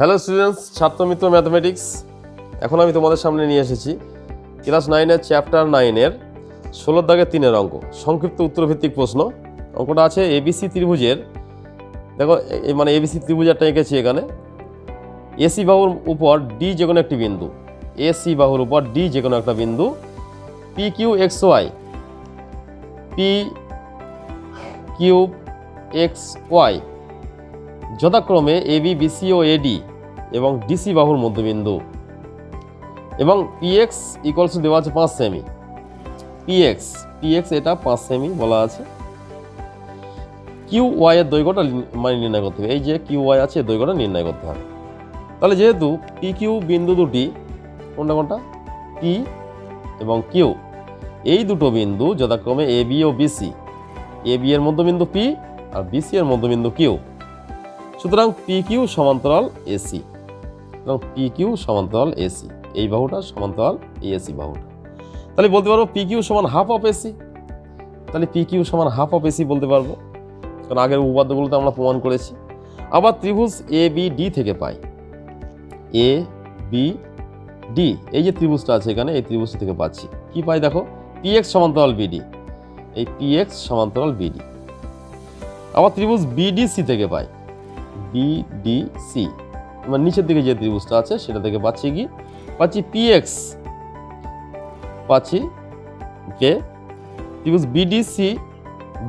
Hello students, ছাত্রমিত্র mathematics. এখন আমি তোমাদের সামনে নিয়ে এসেছি ক্লাস 9-এর চ্যাপ্টার 9-এর 16 দাগের 3-এর অঙ্ক, সংক্ষিপ্ত উত্তরভিত্তিক প্রশ্ন। অঙ্কটা আছে এবিসি ত্রিভুজের, দেখো মানে এবিসি ত্রিভুজটা এঁকেছি এখানে। এসি বাহুর উপর ডি যে কোনো একটি বিন্দু, এসি বাহুর উপর ডি যে কোনো একটা বিন্দু P Q X Y, P Q X Y যথাক্রমে এবি বিসি ও এডি এবং ডিসি বাহুর মধ্যবিন্দু, এবং পিএক্স ইকুয়ালস টু দেওয়া আছে 5 সেমি। পিএক্স এটা 5 সেমি বলা আছে। কিউ ওয়াই এর দৈর্ঘ্যটা মানে নির্ণয় করতে হবে। এই যে কিউ ওয়াই আছে, দৈর্ঘ্যটা নির্ণয় করতে হবে। তাহলে যেহেতু পি কিউ বিন্দু দুটি, কোনটা পি এবং কিউ, এই দুটো বিন্দু যথাক্রমে A B O BC, A B এর মধ্যবিন্দু পি আর বিসি এর মধ্যবিন্দু কিউ, সুতরাং পি কিউ সমান্তরাল এসি, এবং পি কিউ সমান্তরাল এসি, এই বাহুটা সমান্তরাল এই এসি বাহুটা। তাহলে বলতে পারবো পি কিউ সমান হাফ অফ এসি। তাহলে পি কিউ সমান হাফ অফ এসি বলতে পারবো, কারণ আগের উপপাদ্যগুলোতে আমরা প্রমাণ করেছি। আবার ত্রিভুজ এ বি ডি থেকে পাই, এ বি ডি, এই যে ত্রিভুজটা আছে এখানে, এই ত্রিভুজটা থেকে পাচ্ছি কি পাই দেখো, পি এক্স সমান্তরাল বিডি, এই পি এক্স সমান্তরাল বিডি। আবার ত্রিভুজ বিডিসি থেকে পাই, বিডিসি, মানে নিচের দিকে যে ত্রিভুজটা আছে সেটা থেকে পাচ্ছি কি, পাচ্ছি পিএক্স, পাচ্ছি কে ত্রিভুজ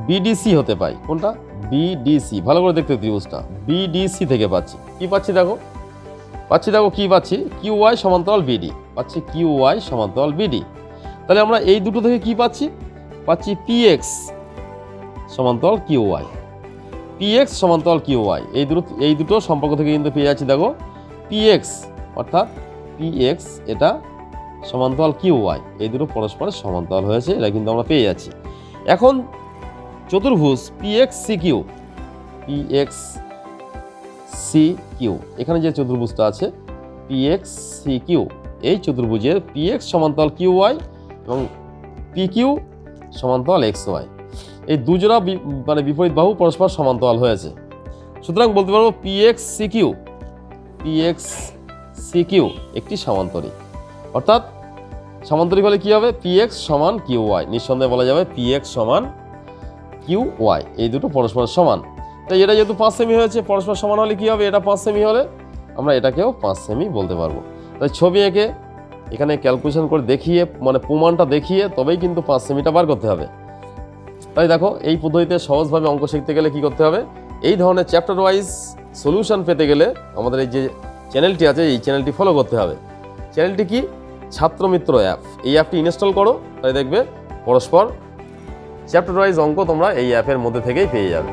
বিডিসি হতে পাই, কোনটা বিডিসি, ভালো করে দেখতে ত্রিভুজটা, বিডিসি থেকে পাচ্ছি কি পাচ্ছি দেখো, কি পাচ্ছি কিউ ওয়াই সমান্তরাল বিডি, পাচ্ছি কিউ ওয়াই সমান্তরাল বিডি। তাহলে আমরা এই দুটো থেকে কি পাচ্ছি পিএক্স সমান্তরাল কিউ ওয়াই, পিএক্স সমান্তরাল কিউ ওয়াই, এই দুটো সম্পর্ক থেকে কিন্তু পেয়ে যাচ্ছি দেখো পিএক্স, অর্থাৎ পিএক্স এটা সমান্তরাল কিউ ওয়াই, এই দুটো পরস্পরের সমান্তরাল হয়েছে, এটা কিন্তু আমরা পেয়ে যাচ্ছি। এখন চতুর্ভুজ পিএক্স সি কিউ, এখানে যে চতুর্ভুজটা আছে পিএক্স সি কিউ, এই চতুর্ভুজের পিএক্স সমান্তরাল কিউ ওয়াই এবং পি কিউ সমান্তরাল এক্স ওয়াই, এই দুজোড়া মানে বিপরীত বাহু পরস্পর সমান্তরাল হয়েছে। সুতরাং বলতে পারবো পিএক্স সি কিউ একটি সমান্তরিক, অর্থাৎ সমান্তরিক হলে কি হবে, পিএক্স সমান কিউ ওয়াই, নিঃসন্দেহে বলা যাবে পিএক্স সমান কিউ ওয়াই, এই দুটো পরস্পর সমান। তাই এটা যেহেতু 5 সেমি হয়েছে, পরস্পর সমান হলে কি হবে, এটা 5 সেমি হলে আমরা এটাকেও 5 সেমি বলতে পারবো। তাই ছবি এঁকে এখানে ক্যালকুলেশন করে দেখিয়ে, মানে প্রমাণটা দেখিয়ে তবেই কিন্তু 5 সেমিটা বার করতে হবে। তাই দেখো এই পদ্ধতিতে সহজভাবে অঙ্ক শিখতে গেলে কি করতে হবে, এই ধরনের চ্যাপ্টার ওয়াইজ সলিউশন পেতে গেলে আমাদের এই যে চ্যানেলটি আছে, এই চ্যানেলটি ফলো করতে হবে। চ্যানেলটি কি, ছাত্রমিত্র অ্যাপ, এই অ্যাপটি ইনস্টল করো, তাই দেখবে পরস্পর চ্যাপ্টার ওয়াইজ অঙ্ক তোমরা এই অ্যাপের মধ্যে থেকেই পেয়ে যাবে।